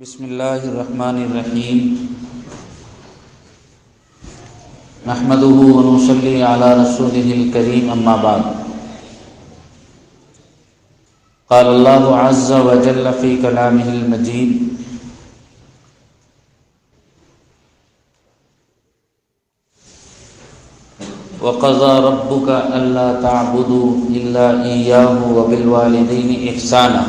بسم اللہ الرحمن الرحیم نحمده ونصلی علی رسوله الکریم اما بعد قال اللہ عز وجل فی کلامہ المجید وقضى ربك ألا تعبدوا إلا إياه وبالوالدين إحسانا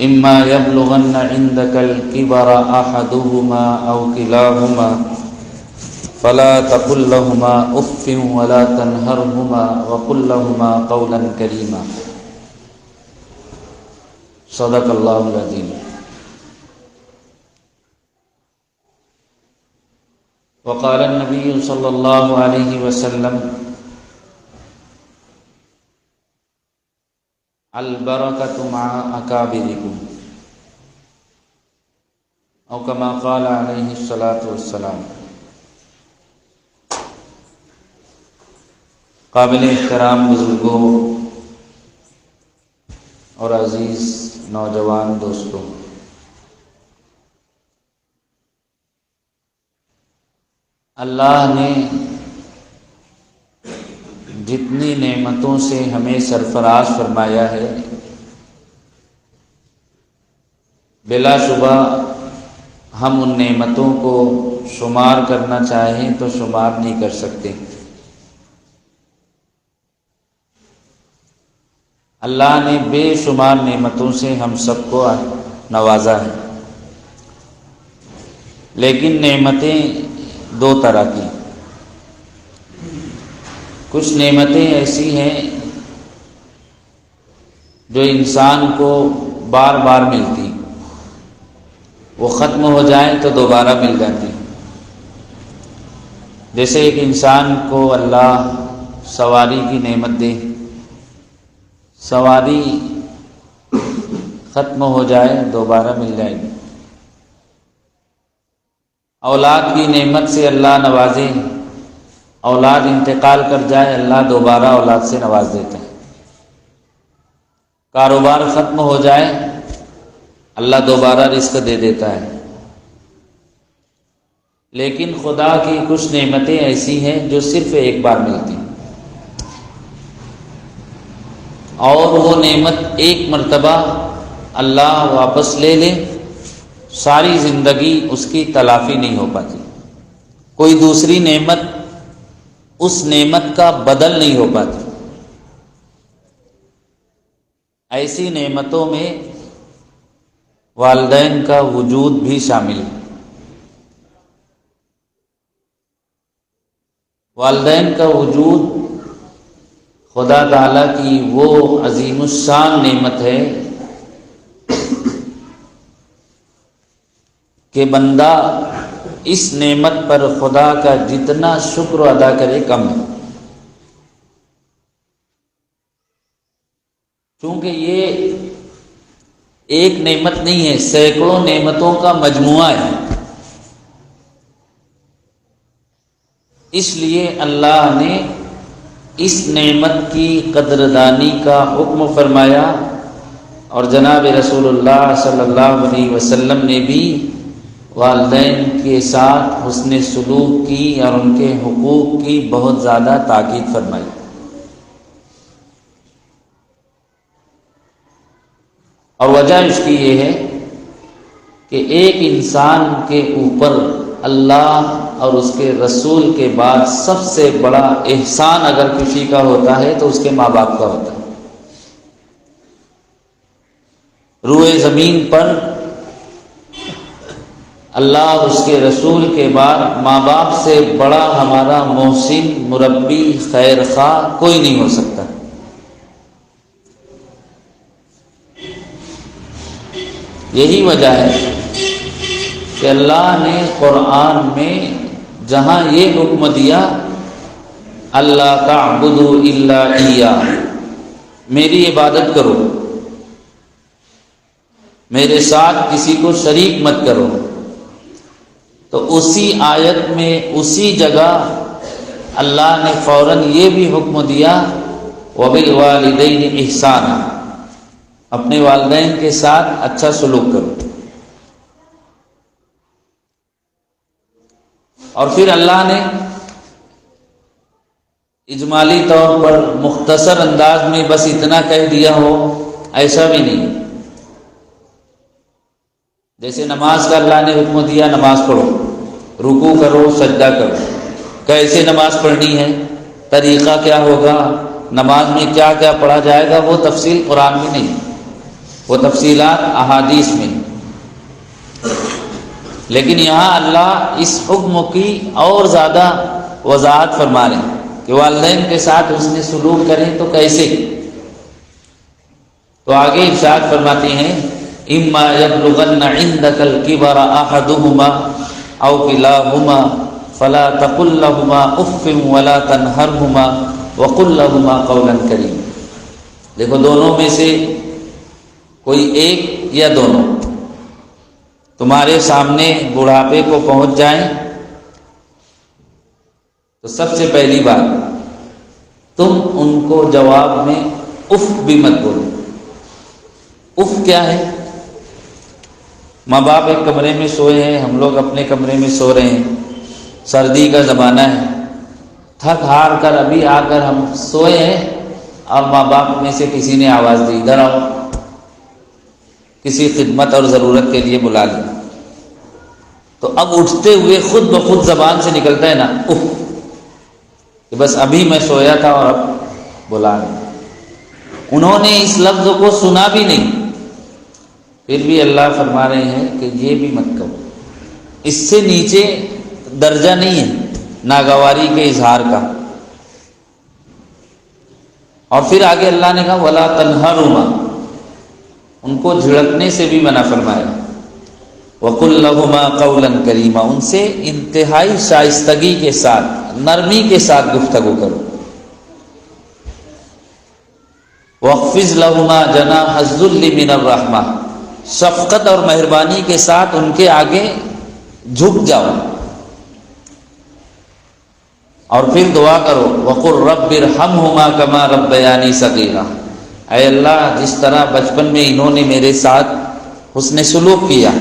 إما يبلغن عندك الكبر أحدهما أو كلاهما فلا تقل لهما أف ولا تنهرهما وقل لهما قولا كريما صدق الله العظيم. وقال النبي صلى الله عليه وسلم البركة مع أكابركم أو كما قال عليه الصلاة والسلام. قابل احترام بزرگوں اور عزیز نوجوان دوستوں، اللہ نے جتنی نعمتوں سے ہمیں سرفراز فرمایا ہے، بلا شبہ ہم ان نعمتوں کو شمار کرنا چاہیں تو شمار نہیں کر سکتے. اللہ نے بے شمار نعمتوں سے ہم سب کو نوازا ہے، لیکن نعمتیں دو طرح کی. کچھ نعمتیں ایسی ہیں جو انسان کو بار بار ملتی، وہ ختم ہو جائیں تو دوبارہ مل جاتی. جیسے ایک انسان کو اللہ سواری کی نعمت دے، سواری ختم ہو جائے دوبارہ مل جائے گی. اولاد کی نعمت سے اللہ نوازے، اولاد انتقال کر جائے اللہ دوبارہ اولاد سے نواز دیتے ہیں. کاروبار ختم ہو جائے اللہ دوبارہ رزق دے دیتا ہے. لیکن خدا کی کچھ نعمتیں ایسی ہیں جو صرف ایک بار ملتی ہیں، اور وہ نعمت ایک مرتبہ اللہ واپس لے لے، ساری زندگی اس کی تلافی نہیں ہو پاتی. کوئی دوسری نعمت اس نعمت کا بدل نہیں ہو پاتی. ایسی نعمتوں میں والدین کا وجود بھی شامل ہے. والدین کا وجود خدا تعالیٰ کی وہ عظیم الشان نعمت ہے کہ بندہ اس نعمت پر خدا کا جتنا شکر ادا کرے کم ہے. چونکہ یہ ایک نعمت نہیں ہے، سینکڑوں نعمتوں کا مجموعہ ہے. اس لیے اللہ نے اس نعمت کی قدردانی کا حکم فرمایا، اور جناب رسول اللہ صلی اللہ علیہ وسلم نے بھی والدین کے ساتھ حسن سلوک کی اور ان کے حقوق کی بہت زیادہ تاکید فرمائی. اور وجہ اس کی یہ ہے کہ ایک انسان کے اوپر اللہ اور اس کے رسول کے بعد سب سے بڑا احسان اگر کسی کا ہوتا ہے تو اس کے ماں باپ کا ہوتا ہے. روئے زمین پر اللہ اور اس کے رسول کے بعد ماں باپ سے بڑا ہمارا محسن، مربی، خیر خواہ کوئی نہیں ہو سکتا. یہی وجہ ہے کہ اللہ نے قرآن میں جہاں یہ حکم دیا اللہ تعبدوا الا ایاہ، میری عبادت کرو، میرے ساتھ کسی کو شریک مت کرو، تو اسی آیت میں اسی جگہ اللہ نے فوراً یہ بھی حکم دیا وَبِالْوَالِدَيْنِ إِحْسَانًا، اپنے والدین کے ساتھ اچھا سلوک کرو۔ اور پھر اللہ نے اجمالی طور پر مختصر انداز میں بس اتنا کہہ دیا ہو، ایسا بھی نہیں۔ جیسے نماز کا اللہ نے حکم دیا، نماز پڑھو، رکوع کرو، سجدہ کرو، کیسے نماز پڑھنی ہے، طریقہ کیا ہوگا، نماز میں کیا کیا پڑھا جائے گا، وہ تفصیل قرآن میں نہیں، وہ تفصیلات احادیث میں۔ لیکن یہاں اللہ اس حکم کی اور زیادہ وضاحت فرما رہے ہیں کہ والدین کے ساتھ حسن سلوک کریں تو کیسے۔ تو آگے ارشاد فرماتے ہیں اما یبلغن عندک الکبر احدهما او کلاهما فلا تقل لهما اف ولا تنهرهما وقل لهما قولا کریما۔ دیکھو دونوں میں سے کوئی ایک یا دونوں تمہارے سامنے بڑھاپے کو پہنچ جائیں تو سب سے پہلی بات تم ان کو جواب میں اف بھی مت بولو۔ اف کیا ہے؟ ماں باپ ایک کمرے میں سوئے ہیں، ہم لوگ اپنے کمرے میں سو رہے ہیں، سردی کا زمانہ ہے، تھک ہار کر ابھی آ کر ہم سوئے ہیں اور ماں باپ میں سے کسی نے آواز دی ادھر آؤ، کسی خدمت اور ضرورت کے لیے بلا لیا، تو اب اٹھتے ہوئے خود بخود زبان سے نکلتا ہے نا اف، کہ بس ابھی میں سویا تھا اور اب بلا نہیں۔ انہوں نے اس لفظ کو سنا بھی نہیں، پھر بھی اللہ فرما رہے ہیں کہ یہ بھی مت کرو۔ اس سے نیچے درجہ نہیں ہے ناگواری کے اظہار کا۔ اور پھر آگے اللہ نے کہا وَلَا تَنْهَرْهُمَا، ان کو جھڑکنے سے بھی منع فرمایا، وَقُلْ لَهُمَا قَوْلًا كَرِيمًا، ان سے انتہائی شائستگی کے ساتھ، نرمی کے ساتھ گفتگو کرو۔ وَاخْفِضْ لَهُمَا جَنَاحَ الذُّلِّ مِنَ الرَّحْمَةِ، شفقت اور مہربانی کے ساتھ ان کے آگے جھک جاؤ۔ اور پھر دعا کرو وَقُلْ رَبِّ ارْحَمْهُمَا كَمَا رَبَّيَانِي صَغِيرًا، اے اللہ جس طرح بچپن میں انہوں نے میرے ساتھ حسن سلوک کیا،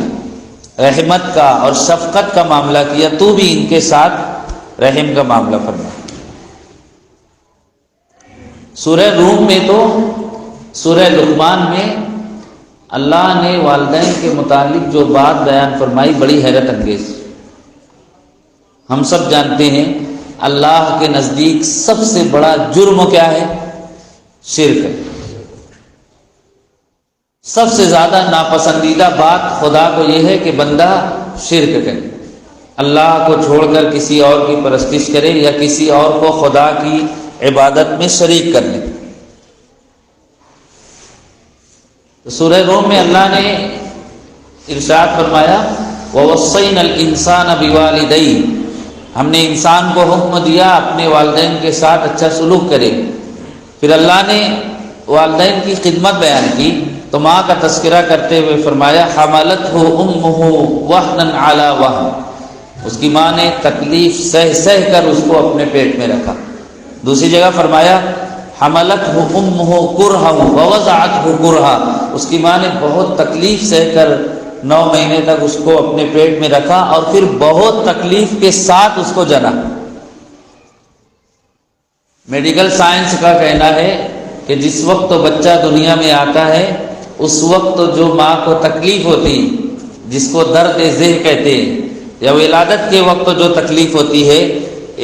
رحمت کا اور شفقت کا معاملہ کیا، تو بھی ان کے ساتھ رحم کا معاملہ فرما۔ سورہ روم میں تو سورہ لقمان میں اللہ نے والدین کے متعلق جو بات بیان فرمائی بڑی حیرت انگیز۔ ہم سب جانتے ہیں اللہ کے نزدیک سب سے بڑا جرم کیا ہے؟ شرک ہے۔ سب سے زیادہ ناپسندیدہ بات خدا کو یہ ہے کہ بندہ شرک کرے، اللہ کو چھوڑ کر کسی اور کی پرستش کرے یا کسی اور کو خدا کی عبادت میں شریک کر لے۔ تو سورہ روم میں اللہ نے ارشاد فرمایا وَوَصَّيْنَا الْإِنسَانَ بِوَالِدَيْهِ، ہم نے انسان کو حکم دیا اپنے والدین کے ساتھ اچھا سلوک کرے۔ پھر اللہ نے والدین کی خدمت بیان کی تو ماں کا تذکرہ کرتے ہوئے فرمایا حملتہ امہ وہنا علی وہن، اس کی ماں نے تکلیف سہ سہ کر اس کو اپنے پیٹ میں رکھا۔ دوسری جگہ فرمایا حملتہ امہ کرہا ووضعتہ کرہا، اس کی ماں نے بہت تکلیف سہ کر 9 مہینے تک اس کو اپنے پیٹ میں رکھا اور پھر بہت تکلیف کے ساتھ اس کو جنا۔ میڈیکل سائنس کا کہنا ہے کہ جس وقت تو بچہ دنیا میں آتا ہے اس وقت تو جو ماں کو تکلیف ہوتی، جس کو درد ذہ کہتے ہیں، یا ولادت کے وقت جو تکلیف ہوتی ہے،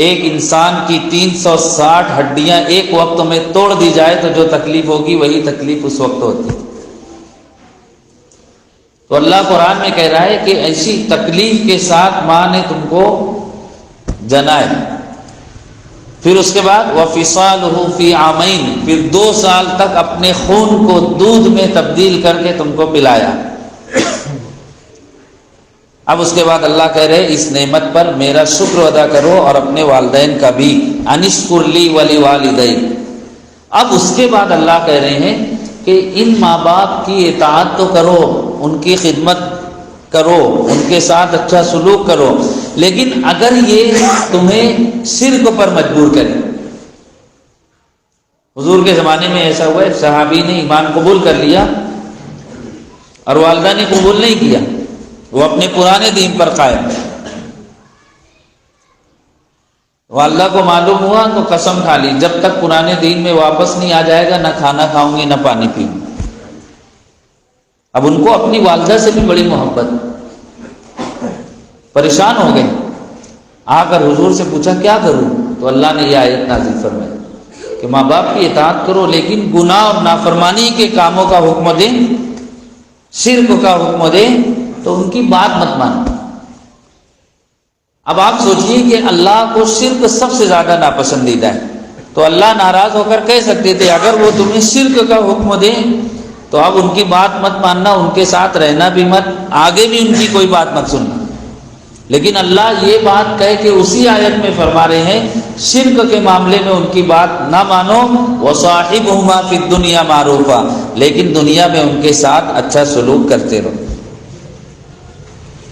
ایک انسان کی 360 ہڈیاں ایک وقت میں توڑ دی جائے تو جو تکلیف ہوگی وہی تکلیف اس وقت ہوتی ہے۔ تو اللہ قرآن میں کہہ رہا ہے کہ ایسی تکلیف کے ساتھ ماں نے تم کو جنا ہے۔ پھر اس کے بعد وَفِصَالُهُ فِي عَامَيْنِ، پھر 2 سال تک اپنے خون کو دودھ میں تبدیل کر کے تم کو پلایا۔ اب اس کے بعد اللہ کہہ رہے اس نعمت پر میرا شکر ادا کرو اور اپنے والدین کا بھی، اَنِشْكُرْ لِي وَلِوَالِدَيْكَ۔ اب اس کے بعد اللہ کہہ رہے ہیں کہ ان ماں باپ کی اطاعت تو کرو، ان کی خدمت کرو، ان کے ساتھ اچھا سلوک کرو، لیکن اگر یہ تمہیں شرک پر مجبور کرے۔ حضور کے زمانے میں ایسا ہوا ہے، صحابی نے ایمان قبول کر لیا اور والدہ نے قبول نہیں کیا، وہ اپنے پرانے دین پر قائم ہے۔ والدہ کو معلوم ہوا تو قسم کھا لی جب تک پرانے دین میں واپس نہیں آ جائے گا نہ کھانا کھاؤں گی نہ پانی پیوں گی۔ اب ان کو اپنی والدہ سے بھی بڑی محبت، پریشان ہو گئے، آ کر حضور سے پوچھا کیا کروں؟ تو اللہ نے یہ آیت نازل فرمائی کہ ماں باپ کی اطاعت کرو لیکن گناہ اور نافرمانی کے کاموں کا حکم دیں، شرک کا حکم دیں تو ان کی بات مت مانو۔ اب آپ سوچئے کہ اللہ کو شرک سب سے زیادہ ناپسندیدہ ہے، تو اللہ ناراض ہو کر کہہ سکتے تھے اگر وہ تمہیں شرک کا حکم دیں تو اب ان کی بات مت ماننا، ان کے ساتھ رہنا بھی مت، آگے بھی ان کی کوئی بات مت سننا۔ لیکن اللہ یہ بات کہہ کے اسی آیت میں فرما رہے ہیں شرک کے معاملے میں ان کی بات نہ مانو، وصاحبہما فی الدنیا معروفا، لیکن دنیا میں ان کے ساتھ اچھا سلوک کرتے رہو۔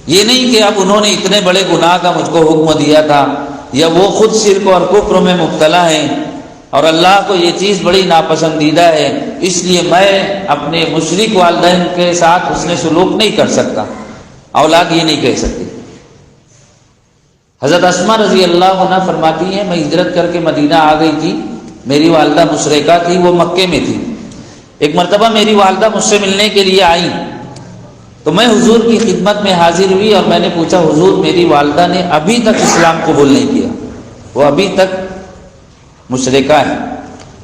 یہ نہیں کہ اب انہوں نے اتنے بڑے گناہ کا مجھ کو حکم دیا تھا، یا وہ خود شرک اور کفر میں مبتلا ہیں اور اللہ کو یہ چیز بڑی ناپسندیدہ ہے اس لیے میں اپنے مشرک والدین کے ساتھ حسن سلوک نہیں کر سکتا۔ اولاد یہ نہیں کہہ سکتی۔ حضرت اسماء رضی اللہ عنہ فرماتی ہیں میں ہجرت کر کے مدینہ آ گئی تھی، میری والدہ مشرکہ تھی، وہ مکے میں تھی۔ ایک مرتبہ میری والدہ مجھ سے ملنے کے لیے آئی تو میں حضور کی خدمت میں حاضر ہوئی اور میں نے پوچھا حضور میری والدہ نے ابھی تک اسلام قبول نہیں کیا، وہ ابھی تک مشرکہ ہے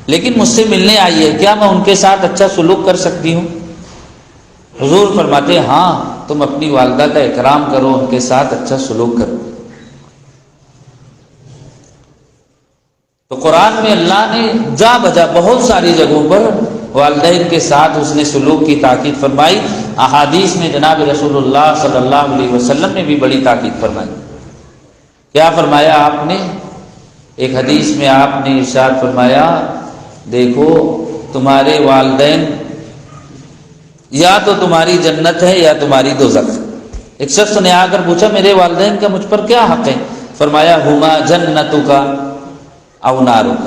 لیکن مجھ سے ملنے آئی ہے، کیا میں ان کے ساتھ اچھا سلوک کر سکتی ہوں؟ حضور فرماتے ہیں ہاں تم اپنی والدہ کا اکرام کرو، ان کے ساتھ اچھا سلوک کرو۔ تو قرآن میں اللہ نے جا بجا بہت ساری جگہوں پر والدین کے ساتھ حسن سلوک کی تاکید فرمائی۔ احادیث میں جناب رسول اللہ صلی اللہ علیہ وسلم نے بھی بڑی تاکید فرمائی۔ کیا فرمایا آپ نے؟ ایک حدیث میں آپ نے ارشاد فرمایا دیکھو تمہارے والدین یا تو تمہاری جنت ہے یا تمہاری دوزخ۔ ایک شخص نے آ کر پوچھا میرے والدین کا مجھ پر کیا حق ہے؟ فرمایا ہما جنتک او نارک،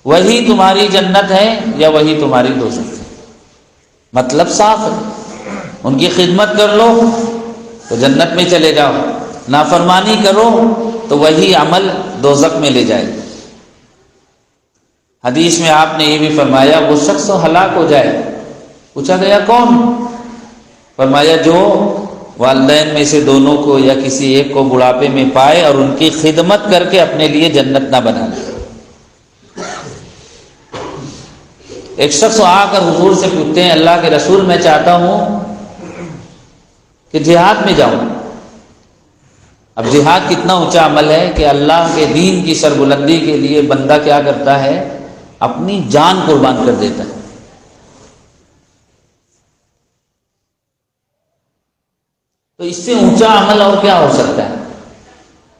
وہی تمہاری جنت ہے یا وہی تمہاری دوزخ ہے۔ مطلب صاف ہے، ان کی خدمت کر لو تو جنت میں چلے جاؤ، نافرمانی کرو تو وہی عمل دوزخ میں لے جائے۔ حدیث میں آپ نے یہ بھی فرمایا وہ شخص ہلاک ہو جائے۔ پوچھا گیا کون؟ فرمایا جو والدین میں سے دونوں کو یا کسی ایک کو بڑھاپے میں پائے اور ان کی خدمت کر کے اپنے لیے جنت نہ بنا لے۔ ایک شخص آ کر حضور سے پوچھتے ہیں اللہ کے رسول میں چاہتا ہوں کہ جہاد میں جاؤں۔ اب جہاد کتنا اونچا عمل ہے کہ اللہ کے دین کی سربلندی کے لیے بندہ کیا کرتا ہے؟ اپنی جان قربان کر دیتا ہے۔ تو اس سے اونچا عمل اور کیا ہو سکتا ہے؟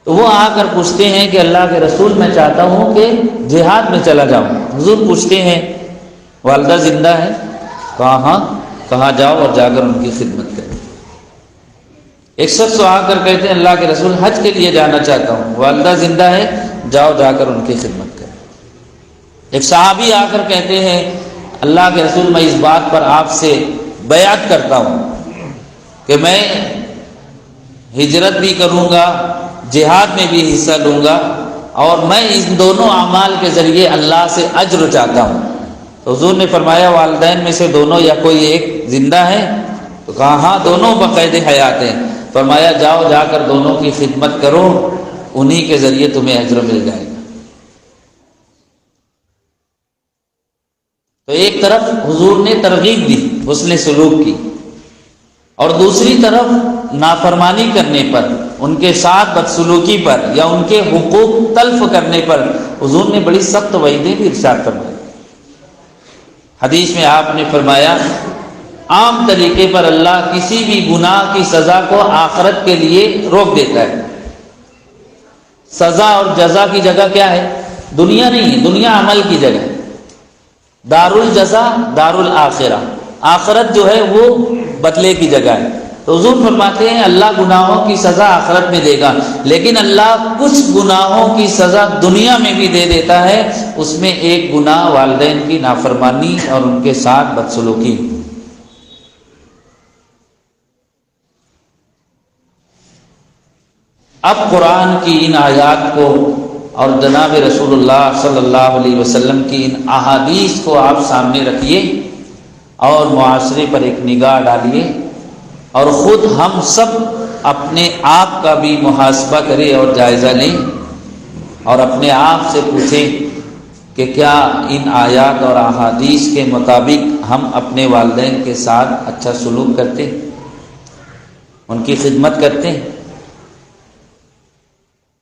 تو وہ آ کر پوچھتے ہیں کہ اللہ کے رسول میں چاہتا ہوں کہ جہاد میں چلا جاؤں۔ حضور پوچھتے ہیں والدہ زندہ ہے؟ کہا ہاں، کہاں جاؤ اور جا کر ان کی خدمت کریں۔ ایک شخص آ کر کہتے ہیں اللہ کے رسول حج کے لیے جانا چاہتا ہوں، والدہ زندہ ہے؟ جاؤ جا کر ان کی خدمت کریں۔ ایک صحابی آ کر کہتے ہیں اللہ کے رسول میں اس بات پر آپ سے بیعت کرتا ہوں کہ میں ہجرت بھی کروں گا، جہاد میں بھی حصہ لوں گا، اور میں ان دونوں اعمال کے ذریعے اللہ سے اجر چاہتا ہوں۔ تو حضور نے فرمایا والدین میں سے دونوں یا کوئی ایک زندہ ہے؟ تو کہا ہاں دونوں بقید حیات ہیں۔ فرمایا جاؤ جا کر دونوں کی خدمت کرو، انہی کے ذریعے تمہیں اجر مل جائے گا۔ تو ایک طرف حضور نے ترغیب دی حسن سلوک کی، اور دوسری طرف نافرمانی کرنے پر، ان کے ساتھ بدسلوکی پر یا ان کے حقوق تلف کرنے پر حضور نے بڑی سخت وعیدیں بھی ارشاد فرمائی۔ حدیث میں آپ نے فرمایا عام طریقے پر اللہ کسی بھی گناہ کی سزا کو آخرت کے لیے روک دیتا ہے۔ سزا اور جزا کی جگہ کیا ہے؟ دنیا نہیں ہے، دنیا عمل کی جگہ ہے۔ دار الجزا دار الآخرہ، آخرت جو ہے وہ بدلے کی جگہ ہے۔ تو حضور فرماتے ہیں اللہ گناہوں کی سزا آخرت میں دے گا، لیکن اللہ کچھ گناہوں کی سزا دنیا میں بھی دے دیتا ہے۔ اس میں ایک گناہ والدین کی نافرمانی اور ان کے ساتھ بدسلوکی۔ اب قرآن کی ان آیات کو اور جناب رسول اللہ صلی اللہ علیہ وسلم کی ان احادیث کو آپ سامنے رکھیے اور معاشرے پر ایک نگاہ ڈالیے، اور خود ہم سب اپنے آپ کا بھی محاسبہ کریں اور جائزہ لیں، اور اپنے آپ سے پوچھیں کہ کیا ان آیات اور احادیث کے مطابق ہم اپنے والدین کے ساتھ اچھا سلوک کرتے ہیں، ان کی خدمت کرتے ہیں۔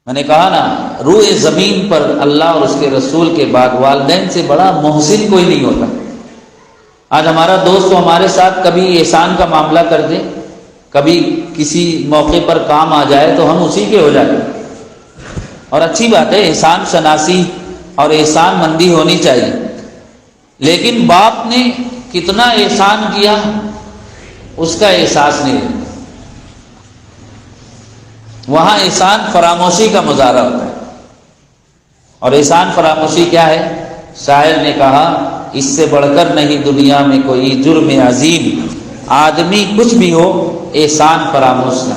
میں نے کہا نا، روئے زمین پر اللہ اور اس کے رسول کے بعد والدین سے بڑا محسن کوئی نہیں ہوتا۔ آج ہمارا دوست تو ہمارے ساتھ کبھی احسان کا معاملہ کر دے، کبھی کسی موقع پر کام آ جائے تو ہم اسی کے ہو جاتے ہیں، اور اچھی بات ہے، احسان شناسی اور احسان مندی ہونی چاہیے، لیکن باپ نے کتنا احسان کیا اس کا احساس نہیں ہے۔ وہاں احسان فراموشی کا مظاہرہ ہوتا ہے، اور احسان فراموشی کیا ہے؟ شاعر نے کہا، اس سے بڑھ کر نہیں دنیا میں کوئی جرم عظیم، آدمی کچھ بھی ہو احسان فراموش نہ۔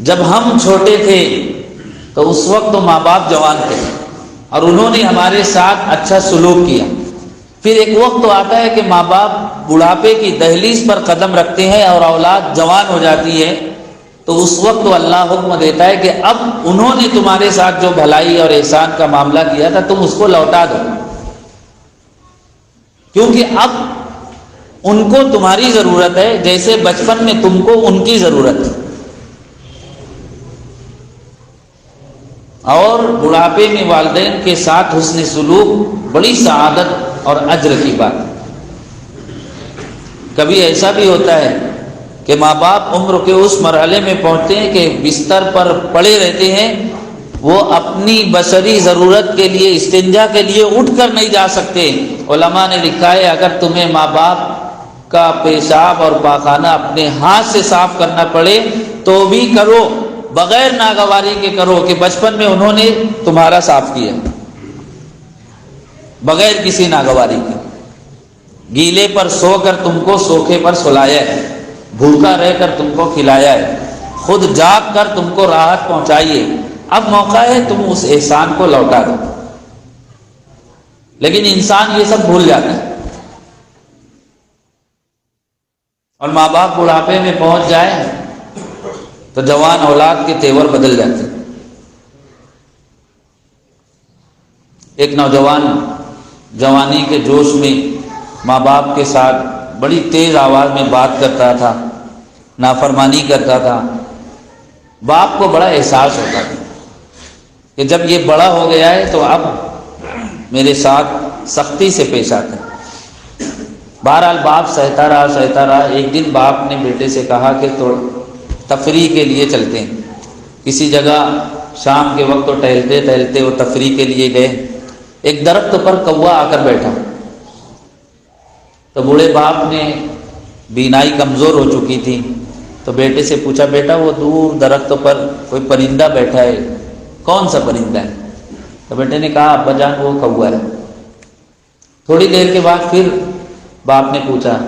جب ہم چھوٹے تھے تو اس وقت تو ماں باپ جوان تھے اور انہوں نے ہمارے ساتھ اچھا سلوک کیا، پھر ایک وقت تو آتا ہے کہ ماں باپ بڑھاپے کی دہلیز پر قدم رکھتے ہیں اور اولاد جوان ہو جاتی ہے، تو اس وقت تو اللہ حکم دیتا ہے کہ اب انہوں نے تمہارے ساتھ جو بھلائی اور احسان کا معاملہ کیا تھا تم اس کو لوٹا دو، کیونکہ اب ان کو تمہاری ضرورت ہے جیسے بچپن میں تم کو ان کی ضرورت ہے۔ اور بڑھاپے میں والدین کے ساتھ حسن سلوک بڑی سعادت اور اجر کی بات ہے۔ کبھی ایسا بھی ہوتا ہے کہ ماں باپ عمر کے اس مرحلے میں پہنچتے ہیں کہ بستر پر پڑے رہتے ہیں، وہ اپنی بشری ضرورت کے لیے، استنجا کے لیے اٹھ کر نہیں جا سکتے۔ علماء نے لکھا ہے اگر تمہیں ماں باپ کا پیشاب اور پاخانہ اپنے ہاتھ سے صاف کرنا پڑے تو بھی کرو، بغیر ناگواری کے کرو کہ بچپن میں انہوں نے تمہارا صاف کیا، بغیر کسی ناگواری کے۔ گیلے پر سو کر تم کو سوکھے پر سلایا ہے، بھوکا رہ کر تم کو کھلایا ہے، خود جاگ کر تم کو راحت پہنچائیے، اب موقع ہے تم اس احسان کو لوٹا دو۔ لیکن انسان یہ سب بھول جاتا ہے، اور ماں باپ بڑھاپے میں پہنچ جائے تو جوان اولاد کے تیور بدل جاتے ہیں۔ ایک نوجوان جوانی کے جوش میں ماں باپ کے ساتھ بڑی تیز آواز میں بات کرتا تھا، نافرمانی کرتا تھا۔ باپ کو بڑا احساس ہوتا تھا کہ جب یہ بڑا ہو گیا ہے تو اب میرے ساتھ سختی سے پیش آتا ہے۔ بہرحال باپ سہتا رہا۔ ایک دن باپ نے بیٹے سے کہا کہ تو تفریح کے لیے چلتے ہیں کسی جگہ۔ شام کے وقت تو ٹہلتے وہ تفریح کے لیے گئے۔ ایک درخت پر کوا آ کر بیٹھا، تو بوڑھے باپ نے، بینائی کمزور ہو چکی تھی، تو بیٹے سے پوچھا، بیٹا وہ دور درخت پر کوئی پرندہ بیٹھا ہے، کون سا پرندہ ہے؟ تو بیٹے نے کہا، ابا جان وہ کوا ہے۔ تھوڑی دیر کے بعد پھر باپ نے پوچھا،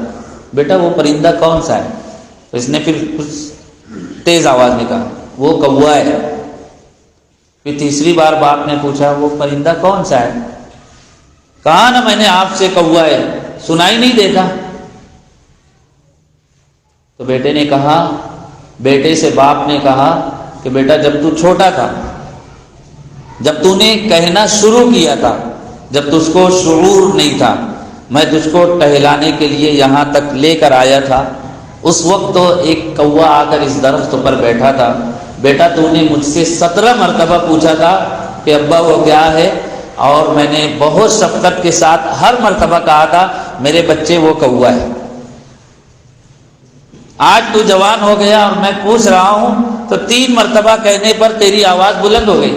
بیٹا وہ پرندہ کون سا ہے؟ تو اس نے پھر کچھ تیز آواز میں کہا، وہ کوا ہے۔ پھر تیسری بار باپ نے پوچھا، وہ پرندہ کون سا ہے؟ کہا نا میں نے آپ سے کوا ہے، سنائی نہیں دیتا؟ تو بیٹے سے باپ نے کہا کہ بیٹا جب تو چھوٹا تھا، جب تو نے کہنا شروع کیا تھا، جب تجھ کو شعور نہیں تھا، میں تجھ کو ٹہلانے کے لیے یہاں تک لے کر آیا تھا، اس وقت تو ایک کوا آ کر اس درخت پر بیٹھا تھا۔ بیٹا تو نے مجھ سے 17 مرتبہ پوچھا تھا کہ ابا وہ کیا ہے، اور میں نے بہت شفقت کے ساتھ ہر مرتبہ کہا تھا میرے بچے وہ کوا ہے۔ آج تو جوان ہو گیا اور میں پوچھ رہا ہوں تو 3 مرتبہ کہنے پر تیری آواز بلند ہو گئی۔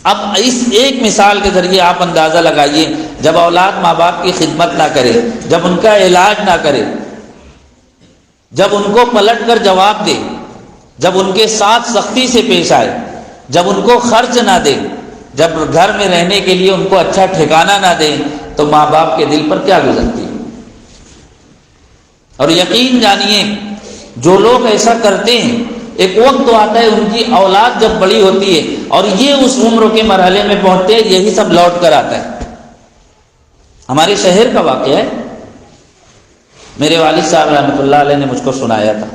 اب اس ایک مثال کے ذریعے آپ اندازہ لگائیے، جب اولاد ماں باپ کی خدمت نہ کرے، جب ان کا علاج نہ کرے، جب ان کو پلٹ کر جواب دے، جب ان کے ساتھ سختی سے پیش آئے، جب ان کو خرچ نہ دے، جب گھر میں رہنے کے لیے ان کو اچھا ٹھکانہ نہ دے، تو ماں باپ کے دل پر کیا گزرتی ہے؟ اور یقین جانیے جو لوگ ایسا کرتے ہیں ایک وقت تو آتا ہے ان کی اولاد جب بڑی ہوتی ہے اور یہ اس عمر کے مرحلے میں پہنچتے ہیں، یہی سب لوٹ کر آتا ہے۔ ہمارے شہر کا واقعہ ہے، میرے والد صاحب رحمۃ اللہ علیہ نے مجھ کو سنایا تھا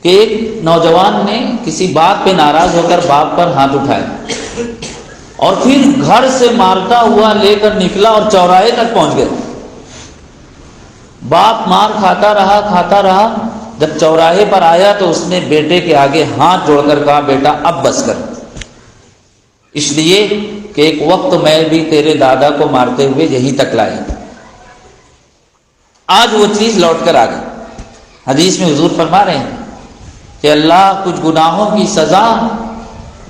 کہ ایک نوجوان نے کسی بات پہ ناراض ہو کر باپ پر ہاتھ اٹھایا اور پھر گھر سے مارتا ہوا لے کر نکلا اور چوراہے تک پہنچ گیا۔ باپ مار کھاتا رہا، جب چوراہے پر آیا تو اس نے بیٹے کے آگے ہاتھ جوڑ کر کہا، بیٹا اب بس کر، اس لیے کہ ایک وقت میں بھی تیرے دادا کو مارتے ہوئے یہی تک لائی، آج وہ چیز لوٹ کر آ گئی۔ حدیث میں حضور فرما رہے ہیں کہ اللہ کچھ گناہوں کی سزا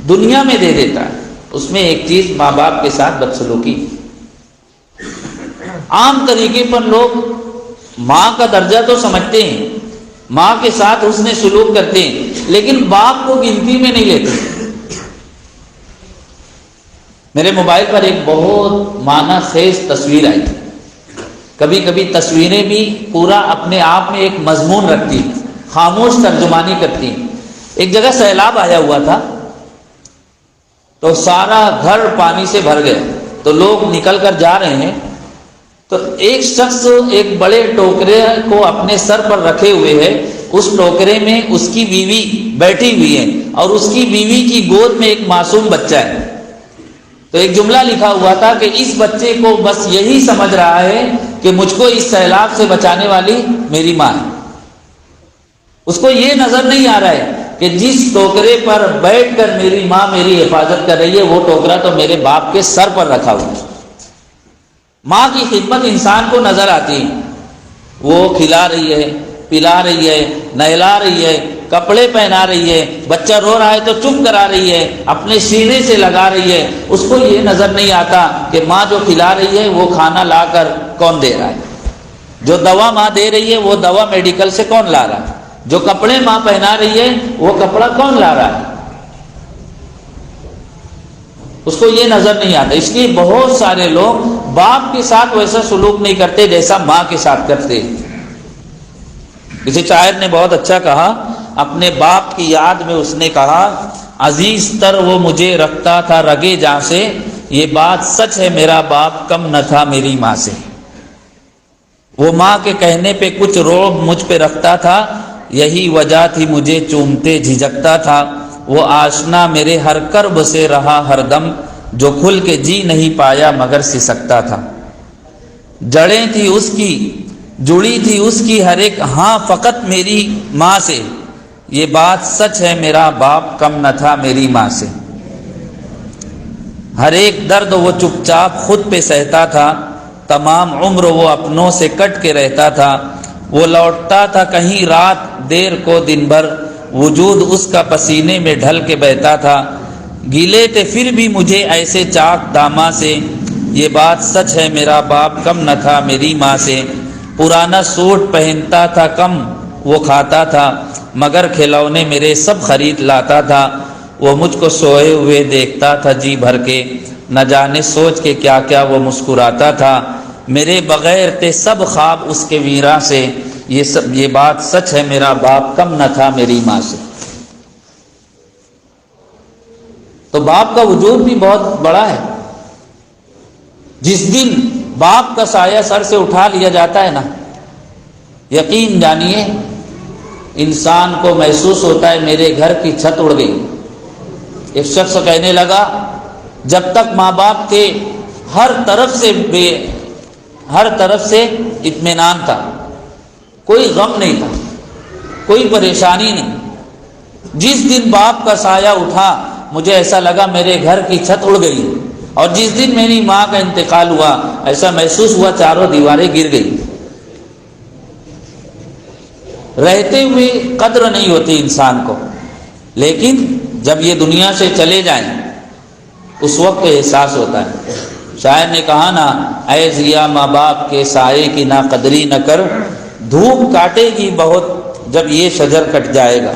دنیا میں دے دیتا ہے، اس میں ایک چیز ماں باپ کے ساتھ بدسلوکی۔ عام طریقے پر لوگ ماں کا درجہ تو سمجھتے ہیں، ماں کے ساتھ حسن سلوک کرتے ہیں، لیکن باپ کو گنتی میں نہیں لیتے۔ میرے موبائل پر ایک بہت معنی خیز تصویر آئی، کبھی کبھی تصویریں بھی پورا اپنے آپ میں ایک مضمون رکھتی ہیں، خاموش ترجمانی کرتی ہیں۔ ایک جگہ سیلاب آیا ہوا تھا تو سارا گھر پانی سے بھر گیا، تو لوگ نکل کر جا رہے ہیں تو ایک شخص ایک بڑے ٹوکرے کو اپنے سر پر رکھے ہوئے ہے، اس ٹوکرے میں اس کی بیوی بیٹھی ہوئی ہے اور اس کی بیوی کی گود میں ایک معصوم بچہ ہے۔ تو ایک جملہ لکھا ہوا تھا کہ اس بچے کو بس یہی سمجھ رہا ہے کہ مجھ کو اس سیلاب سے بچانے والی میری ماں ہے، اس کو یہ نظر نہیں آ رہا ہے کہ جس ٹوکرے پر بیٹھ کر میری ماں میری حفاظت کر رہی ہے وہ ٹوکرا تو میرے باپ کے سر پر رکھا ہوا ہے۔ ماں کی خدمت انسان کو نظر آتی ہے، وہ کھلا رہی ہے، پلا رہی ہے، نہلا رہی ہے، کپڑے پہنا رہی ہے، بچہ رو رہا ہے تو چپ کرا رہی ہے، اپنے سینے سے لگا رہی ہے۔ اس کو یہ نظر نہیں آتا کہ ماں جو کھلا رہی ہے وہ کھانا لا کر کون دے رہا ہے، جو دوا ماں دے رہی ہے وہ دوا میڈیکل سے کون لا رہا ہے، جو کپڑے ماں پہنا رہی ہے وہ کپڑا کون لا رہا ہے، اس کو یہ نظر نہیں آتا۔ اس لیے بہت سارے لوگ باپ کے ساتھ ویسا سلوک نہیں کرتے جیسا ماں کے ساتھ کرتے۔ کسی شاعر نے بہت اچھا کہا، اپنے باپ کی یاد میں اس نے کہا، عزیز تر وہ مجھے رکھتا تھا رگے جاں سے، یہ بات سچ ہے میرا باپ کم نہ تھا میری ماں سے۔ وہ ماں کے کہنے پہ کچھ رعب مجھ پہ رکھتا تھا، یہی وجہ تھی مجھے چومتے جھجکتا تھا۔ وہ آشنا میرے ہر کرب سے رہا ہر دم، جو کھل کے جی نہیں پایا مگر سسکتا تھا۔ جڑیں تھی اس کی جڑی تھی اس کی ہر ایک ہاں فقط میری ماں سے، یہ بات سچ ہے میرا باپ کم نہ تھا میری ماں سے۔ ہر ایک درد وہ چپ چاپ خود پہ سہتا تھا، تمام عمر وہ اپنوں سے کٹ کے رہتا تھا۔ وہ لوٹتا تھا کہیں رات دیر کو دن بھر، وجود اس کا پسینے میں ڈھل کے بہتا تھا۔ گیلے تھے پھر بھی مجھے ایسے چاک داما سے، یہ بات سچ ہے میرا باپ کم نہ تھا میری ماں سے۔ پرانا سوٹ پہنتا تھا کم وہ کھاتا تھا، مگر کھلونے میرے سب خرید لاتا تھا۔ وہ مجھ کو سوئے ہوئے دیکھتا تھا جی بھر کے، نہ جانے سوچ کے کیا کیا وہ مسکراتا تھا۔ میرے بغیر تھے سب خواب اس کے ویراں سے، یہ بات سچ ہے میرا باپ کم نہ تھا میری ماں سے۔ تو باپ کا وجود بھی بہت بڑا ہے۔ جس دن باپ کا سایہ سر سے اٹھا لیا جاتا ہے نا، یقین جانیے انسان کو محسوس ہوتا ہے میرے گھر کی چھت اڑ گئی۔ ایک شخص کہنے لگا، جب تک ماں باپ تھے ہر طرف سے اطمینان تھا، کوئی غم نہیں تھا، کوئی پریشانی نہیں۔ جس دن باپ کا سایہ اٹھا مجھے ایسا لگا میرے گھر کی چھت اڑ گئی، اور جس دن میری ماں کا انتقال ہوا ایسا محسوس ہوا چاروں دیواریں گر گئی۔ رہتے ہوئے قدر نہیں ہوتی انسان کو، لیکن جب یہ دنیا سے چلے جائیں اس وقت احساس ہوتا ہے۔ شاعر نے کہا نا، اے ضیا ماں باپ کے سائے کی نا قدری نہ کر، دھوپ کاٹے گی بہت جب یہ شجر کٹ جائے گا۔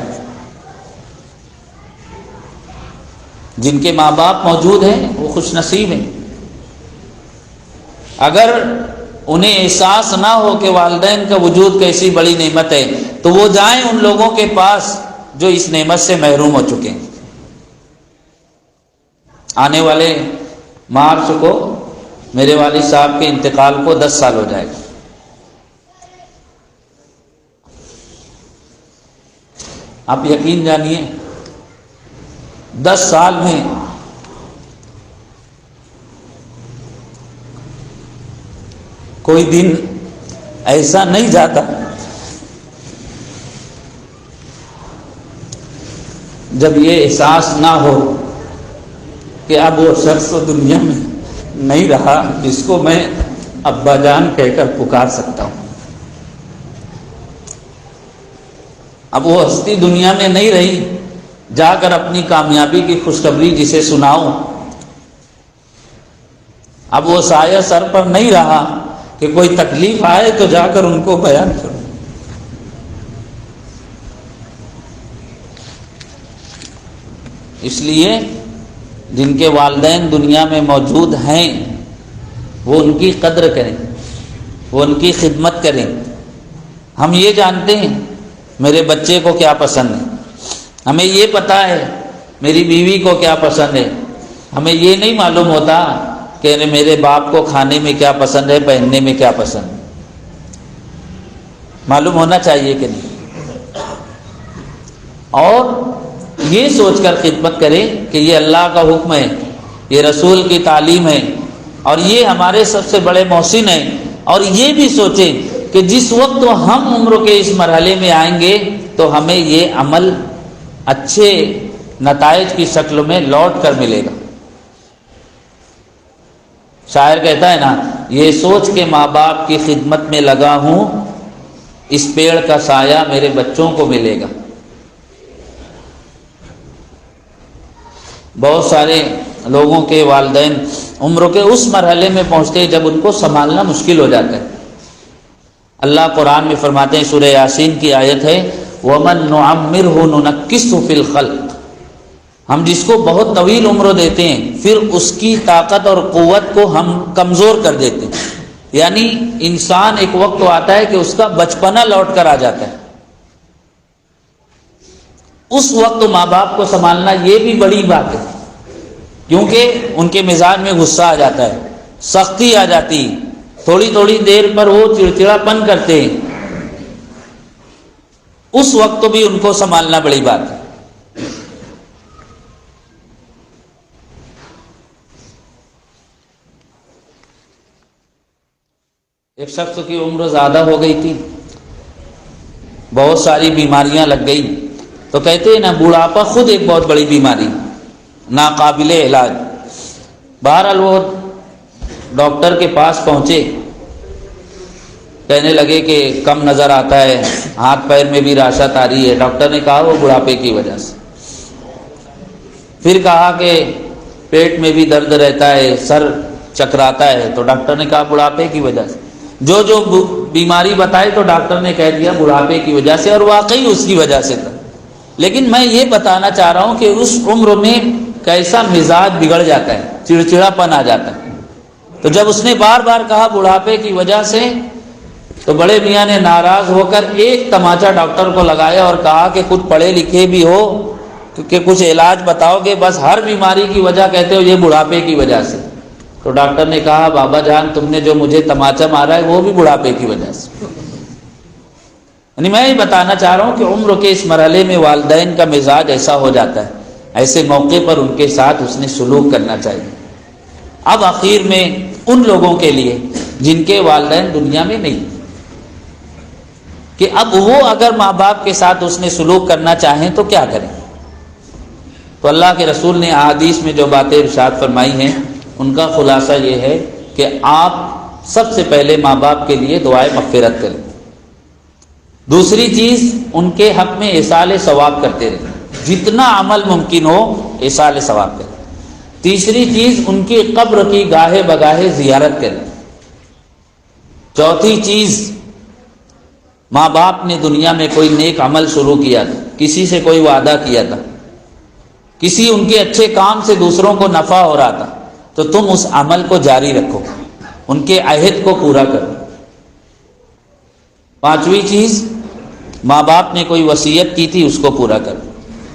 جن کے ماں باپ موجود ہیں وہ خوش نصیب ہیں۔ اگر انہیں احساس نہ ہو کہ والدین کا وجود کیسی بڑی نعمت ہے، تو وہ جائیں ان لوگوں کے پاس جو اس نعمت سے محروم ہو چکے ہیں۔ آنے والے مارچ کو میرے والد صاحب کے انتقال کو 10 سال ہو جائے گا۔ آپ یقین جانیے 10 سال میں کوئی دن ایسا نہیں جاتا جب یہ احساس نہ ہو کہ اب وہ شخص دنیا میں نہیں رہا جس کو میں ابا جان کہہ کر پکار سکتا ہوں۔ اب وہ ہستی دنیا میں نہیں رہی، جا کر اپنی کامیابی کی خوشخبری جسے سناؤں۔ اب وہ سایہ سر پر نہیں رہا کہ کوئی تکلیف آئے تو جا کر ان کو بیان کروں۔ اس لیے جن کے والدین دنیا میں موجود ہیں وہ ان کی قدر کریں، وہ ان کی خدمت کریں۔ ہم یہ جانتے ہیں میرے بچے کو کیا پسند ہے، ہمیں یہ پتہ ہے میری بیوی کو کیا پسند ہے، ہمیں یہ نہیں معلوم ہوتا کہ میرے باپ کو کھانے میں کیا پسند ہے، پہننے میں کیا پسند ہے۔ معلوم ہونا چاہیے کہ نہیں؟ اور یہ سوچ کر خدمت کرے کہ یہ اللہ کا حکم ہے، یہ رسول کی تعلیم ہے، اور یہ ہمارے سب سے بڑے محسن ہیں۔ اور یہ بھی سوچیں کہ جس وقت ہم عمر کے اس مرحلے میں آئیں گے تو ہمیں یہ عمل اچھے نتائج کی شکل میں لوٹ کر ملے گا۔ شاعر کہتا ہے نا، یہ سوچ کے ماں باپ کی خدمت میں لگا ہوں، اس پیڑ کا سایہ میرے بچوں کو ملے گا۔ بہت سارے لوگوں کے والدین عمر کے اس مرحلے میں پہنچتے ہیں جب ان کو سنبھالنا مشکل ہو جاتا ہے۔ اللہ قرآن میں فرماتے ہیں، سورہ یاسین کی آیت ہے، وَمَن نُعَمِّرْهُ نُنَكِّسْهُ فِي الْخَلْقِ، ہم جس کو بہت طویل عمر دیتے ہیں پھر اس کی طاقت اور قوت کو ہم کمزور کر دیتے ہیں۔ یعنی انسان ایک وقت تو آتا ہے کہ اس کا بچپنا لوٹ کر آ جاتا ہے، اس وقت ماں باپ کو سنبھالنا یہ بھی بڑی بات ہے، کیونکہ ان کے مزاج میں غصہ آ جاتا ہے، سختی آ جاتی، تھوڑی تھوڑی دیر پر وہ چڑچڑا پن کرتے ہیں، اس وقت بھی ان کو سنبھالنا بڑی بات ہے۔ ایک شخص کی عمر زیادہ ہو گئی تھی، بہت ساری بیماریاں لگ گئی، تو کہتے ہیں نا بوڑھاپا خود ایک بہت بڑی بیماری، ناقابل علاج۔ بہرحال وہ ڈاکٹر کے پاس پہنچے، کہنے لگے کہ کم نظر آتا ہے، ہاتھ پیر میں بھی راشت آ رہی ہے۔ ڈاکٹر نے کہا وہ بڑھاپے کی وجہ سے۔ پھر کہا کہ پیٹ میں بھی درد رہتا ہے، سر چکراتا ہے، تو ڈاکٹر نے کہا بڑھاپے کی وجہ سے۔ جو جو بیماری بتائی تو ڈاکٹر نے کہہ دیا بڑھاپے کی وجہ سے، اور واقعی اس کی وجہ سے تھا۔ لیکن میں یہ بتانا چاہ رہا ہوں کہ اس عمر میں کیسا مزاج بگڑ جاتا ہے، چڑچڑا پن آ جاتا ہے۔ تو جب اس نے بار بار کہا بڑھاپے کی وجہ سے، تو بڑے میاں نے ناراض ہو کر ایک تماچا ڈاکٹر کو لگایا اور کہا کہ کچھ پڑھے لکھے بھی ہو کہ کچھ علاج بتاؤ گے، بس ہر بیماری کی وجہ کہتے ہو یہ بڑھاپے کی وجہ سے۔ تو ڈاکٹر نے کہا بابا جان تم نے جو مجھے تماچا مارا ہے وہ بھی بڑھاپے کی وجہ سے۔ یعنی میں یہ بتانا چاہ رہا ہوں کہ عمر کے اس مرحلے میں والدین کا مزاج ایسا ہو جاتا ہے، ایسے موقع پر ان کے ساتھ اس نے سلوک کرنا چاہیے۔ اب آخر میں ان لوگوں کے لیے جن کے والدین دنیا میں نہیں، کہ اب وہ اگر ماں باپ کے ساتھ اس نے سلوک کرنا چاہیں تو کیا کریں؟ تو اللہ کے رسول نے احادیث میں جو باتیں ارشاد فرمائی ہیں ان کا خلاصہ یہ ہے کہ آپ سب سے پہلے ماں باپ کے لیے دعائے مغفرت کریں، دوسری چیز ان کے حق میں ایصال ثواب کرتے رہیں، جتنا عمل ممکن ہو ایصال ثواب کریں، تیسری چیز ان کی قبر کی گاہے بگاہے زیارت کریں، چوتھی چیز ماں باپ نے دنیا میں کوئی نیک عمل شروع کیا تھا، کسی سے کوئی وعدہ کیا تھا، کسی ان کے اچھے کام سے دوسروں کو نفع ہو رہا تھا، تو تم اس عمل کو جاری رکھو، ان کے عہد کو پورا کرو۔ 5ویں چیز، ماں باپ نے کوئی وصیت کی تھی اس کو پورا کر،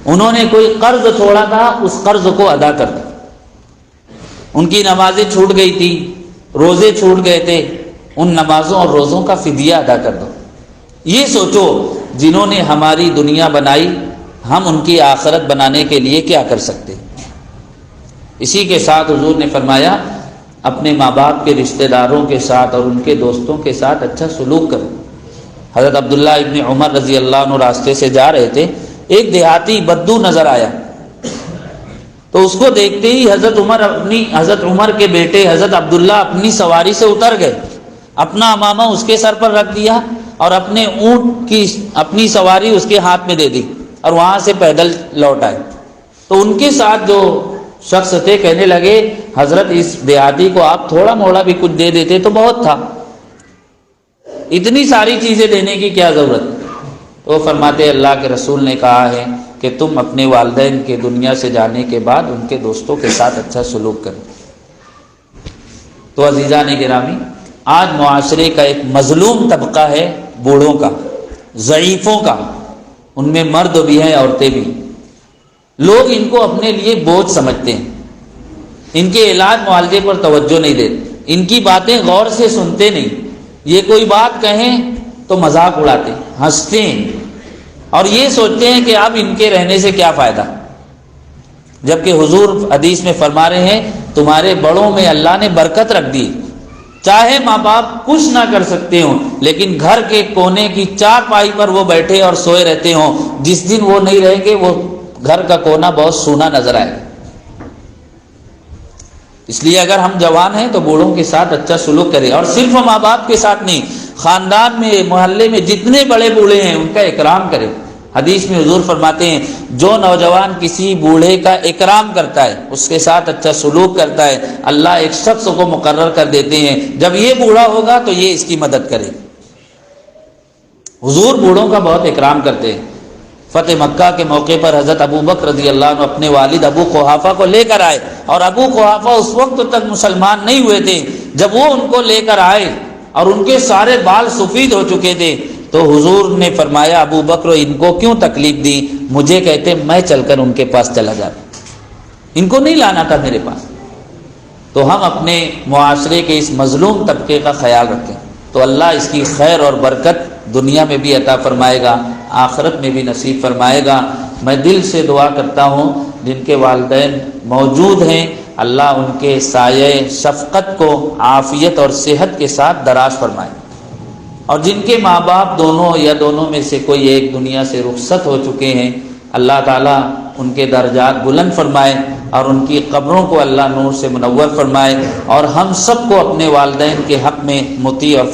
انہوں نے کوئی قرض چھوڑا تھا اس قرض کو ادا کر دو، ان کی نمازیں چھوٹ گئی تھی، روزے چھوٹ گئے تھے، ان نمازوں اور روزوں کا فدیہ ادا کر دو۔ یہ سوچو جنہوں نے ہماری دنیا بنائی، ہم ان کی آخرت بنانے کے لیے کیا کر سکتے۔ اسی کے ساتھ حضور نے فرمایا اپنے ماں باپ کے رشتہ داروں کے ساتھ اور ان کے دوستوں کے ساتھ اچھا سلوک کرو۔ حضرت عبداللہ ابن عمر رضی اللہ عنہ راستے سے جا رہے تھے، ایک دیہاتی بدو نظر آیا، تو اس کو دیکھتے ہی حضرت عمر کے بیٹے حضرت عبداللہ اپنی سواری سے اتر گئے، اپنا امامہ اس کے سر پر رکھ دیا اور اپنے اونٹ کی اپنی سواری اس کے ہاتھ میں دے دی اور وہاں سے پیدل لوٹ آئے۔ تو ان کے ساتھ جو شخص تھے کہنے لگے حضرت اس دیہاتی کو آپ تھوڑا موڑا بھی کچھ دے دیتے تو بہت تھا، اتنی ساری چیزیں دینے کی کیا ضرورت۔ تو فرماتے اللہ کے رسول نے کہا ہے کہ تم اپنے والدین کے دنیا سے جانے کے بعد ان کے دوستوں کے ساتھ اچھا سلوک کرو۔ تو عزیزان گرامی، آج معاشرے کا ایک مظلوم طبقہ ہے بوڑھوں کا، ضعیفوں کا، ان میں مرد بھی ہیں عورتیں بھی۔ لوگ ان کو اپنے لیے بوجھ سمجھتے ہیں، ان کے علاج معالجے پر توجہ نہیں دیتے، ان کی باتیں غور سے سنتے نہیں، یہ کوئی بات کہیں تو مذاق اڑاتے، ہنستے ہیں اور یہ سوچتے ہیں کہ اب ان کے رہنے سے کیا فائدہ، جبکہ حضور حدیث میں فرما رہے ہیں تمہارے بڑوں میں اللہ نے برکت رکھ دی، چاہے ماں باپ کچھ نہ کر سکتے ہوں لیکن گھر کے کونے کی چارپائی پر وہ بیٹھے اور سوئے رہتے ہوں، جس دن وہ نہیں رہیں گے وہ گھر کا کونا بہت سونا نظر آئے گا۔ اس لیے اگر ہم جوان ہیں تو بوڑھوں کے ساتھ اچھا سلوک کریں، اور صرف ماں باپ کے ساتھ نہیں، خاندان میں محلے میں جتنے بڑے بوڑھے ہیں ان کا اکرام کریں۔ حدیث میں حضور فرماتے ہیں جو نوجوان کسی بوڑھے کا اکرام کرتا ہے، اس کے ساتھ اچھا سلوک کرتا ہے، اللہ ایک شخص کو مقرر کر دیتے ہیں جب یہ بوڑھا ہوگا تو یہ اس کی مدد کرے۔ حضور بوڑھوں کا بہت اکرام کرتے ہیں۔ فتح مکہ کے موقع پر حضرت ابو بکر رضی اللہ عنہ اپنے والد ابو قحافہ کو لے کر آئے، اور ابو قحافہ اس وقت تک مسلمان نہیں ہوئے تھے، جب وہ ان کو لے کر آئے اور ان کے سارے بال سفید ہو چکے تھے تو حضور نے فرمایا ابو بکر ان کو کیوں تکلیف دی، مجھے کہتے میں چل کر ان کے پاس چلا جاتا، ان کو نہیں لانا تھا میرے پاس۔ تو ہم اپنے معاشرے کے اس مظلوم طبقے کا خیال رکھیں تو اللہ اس کی خیر اور برکت دنیا میں بھی عطا فرمائے گا، آخرت میں بھی نصیب فرمائے گا۔ میں دل سے دعا کرتا ہوں جن کے والدین موجود ہیں اللہ ان کے سایہ شفقت کو عافیت اور صحت کے ساتھ دراز فرمائے، اور جن کے ماں باپ دونوں یا دونوں میں سے کوئی ایک دنیا سے رخصت ہو چکے ہیں اللہ تعالیٰ ان کے درجات بلند فرمائے اور ان کی قبروں کو اللہ نور سے منور فرمائے، اور ہم سب کو اپنے والدین کے حق میں مطیع اور